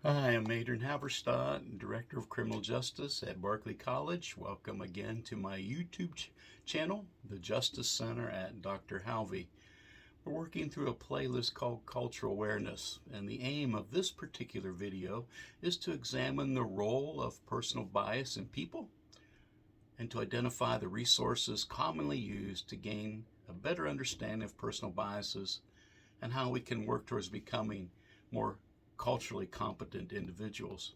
Hi, I'm Adrian Haverstadt, Director of Criminal Justice at Berkeley College. Welcome again to my YouTube channel, the Justice Center at Dr. Halvey. We're working through a playlist called Cultural Awareness, and the aim of this particular video is to examine the role of personal bias in people and to identify the resources commonly used to gain a better understanding of personal biases and how we can work towards becoming more culturally competent individuals.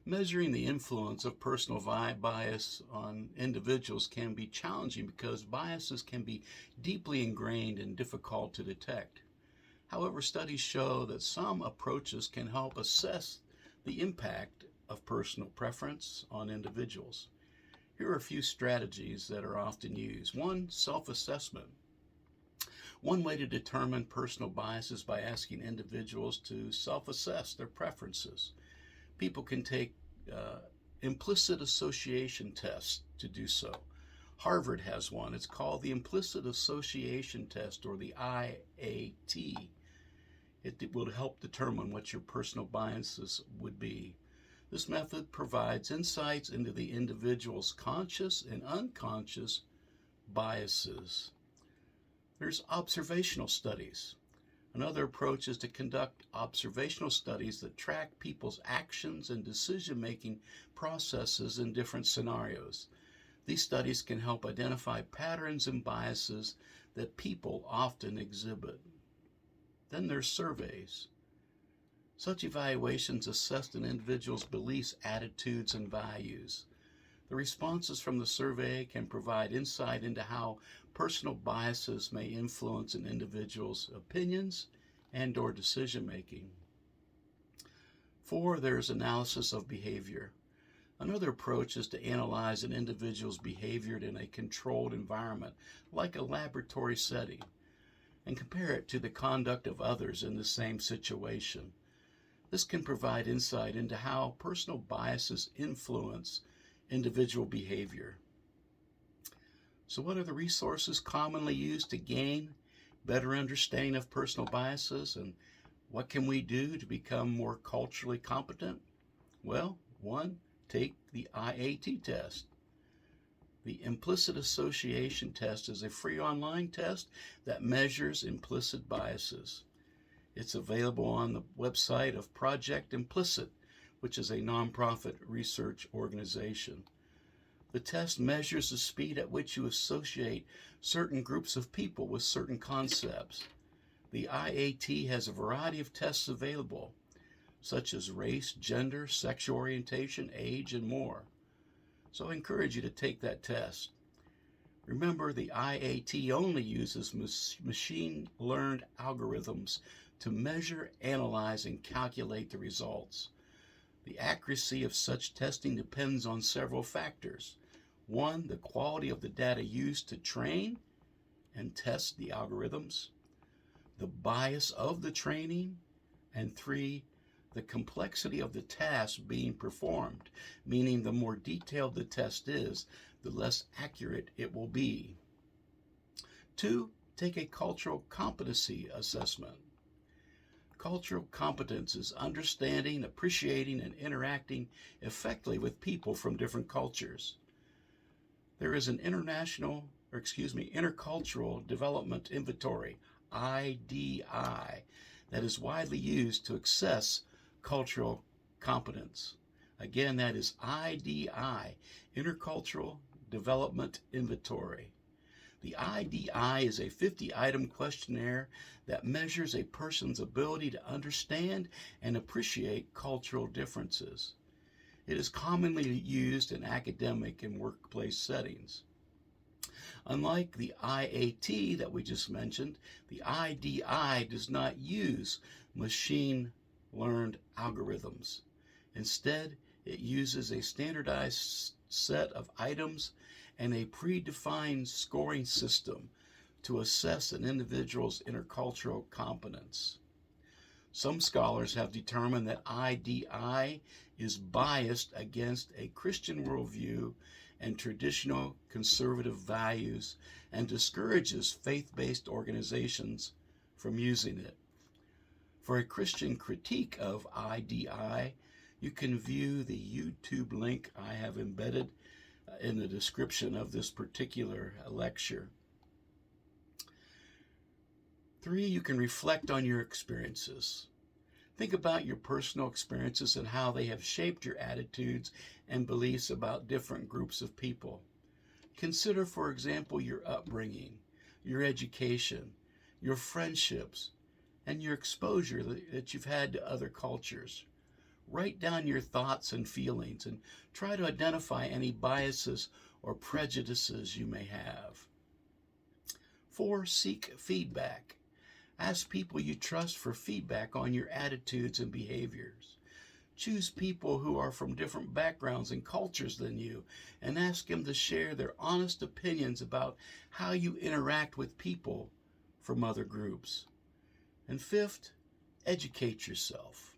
Measuring the influence of personal bias on individuals can be challenging because biases can be deeply ingrained and difficult to detect. However, studies show that some approaches can help assess the impact of personal preference on individuals. Here are a few strategies that are often used. One, self-assessment. One way to determine personal bias is by asking individuals to self-assess their preferences. People can take implicit association tests to do so. Harvard has one. It's called the Implicit Association Test, or the IAT. It will help determine what your personal biases would be. This method provides insights into the individual's conscious and unconscious biases. There's observational studies. Another approach is to conduct observational studies that track people's actions and decision-making processes in different scenarios. These studies can help identify patterns and biases that people often exhibit. Then there's surveys. Such evaluations assess an individual's beliefs, attitudes, and values. The responses from the survey can provide insight into how personal biases may influence an individual's opinions and/or decision-making. 4, there's analysis of behavior. Another approach is to analyze an individual's behavior in a controlled environment, like a laboratory setting, and compare it to the conduct of others in the same situation. This can provide insight into how personal biases influence individual behavior. So what are the resources commonly used to gain better understanding of personal biases, and what can we do to become more culturally competent? Well, 1, take the IAT test. The Implicit Association Test is a free online test that measures implicit biases. It's available on the website of Project Implicit, which is a nonprofit research organization. The test measures the speed at which you associate certain groups of people with certain concepts. The IAT has a variety of tests available, such as race, gender, sexual orientation, age, and more. So I encourage you to take that test. Remember, the IAT only uses machine-learned algorithms to measure, analyze, and calculate the results. The accuracy of such testing depends on several factors. 1, the quality of the data used to train and test the algorithms, the bias of the training, and 3, the complexity of the task being performed, meaning the more detailed the test is, the less accurate it will be. 2, take a cultural competency assessment. Cultural competence is understanding, appreciating, and interacting effectively with people from different cultures. There is an intercultural development inventory, IDI, that is widely used to assess cultural competence. Again, that is IDI, Intercultural Development Inventory. The IDI is a 50-item questionnaire that measures a person's ability to understand and appreciate cultural differences. It is commonly used in academic and workplace settings. Unlike the IAT that we just mentioned, the IDI does not use machine-learned algorithms. Instead, it uses a standardized set of items and a predefined scoring system to assess an individual's intercultural competence. Some scholars have determined that IDI is biased against a Christian worldview and traditional conservative values and discourages faith-based organizations from using it. For a Christian critique of IDI, you can view the YouTube link I have embedded in the description of this particular lecture. 3, you can reflect on your experiences. Think about your personal experiences and how they have shaped your attitudes and beliefs about different groups of people. Consider, for example, your upbringing, your education, your friendships, and your exposure that you've had to other cultures. Write down your thoughts and feelings and try to identify any biases or prejudices you may have. 4, seek feedback. Ask people you trust for feedback on your attitudes and behaviors. Choose people who are from different backgrounds and cultures than you and ask them to share their honest opinions about how you interact with people from other groups. And 5th, educate yourself.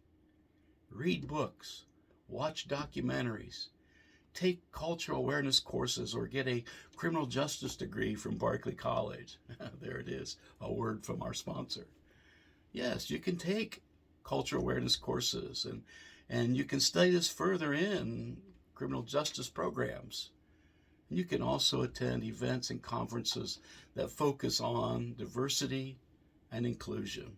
Read books, watch documentaries, take cultural awareness courses, or get a criminal justice degree from Berkeley College. There it is, a word from our sponsor. Yes, you can take cultural awareness courses and you can study this further in criminal justice programs. And you can also attend events and conferences that focus on diversity and inclusion.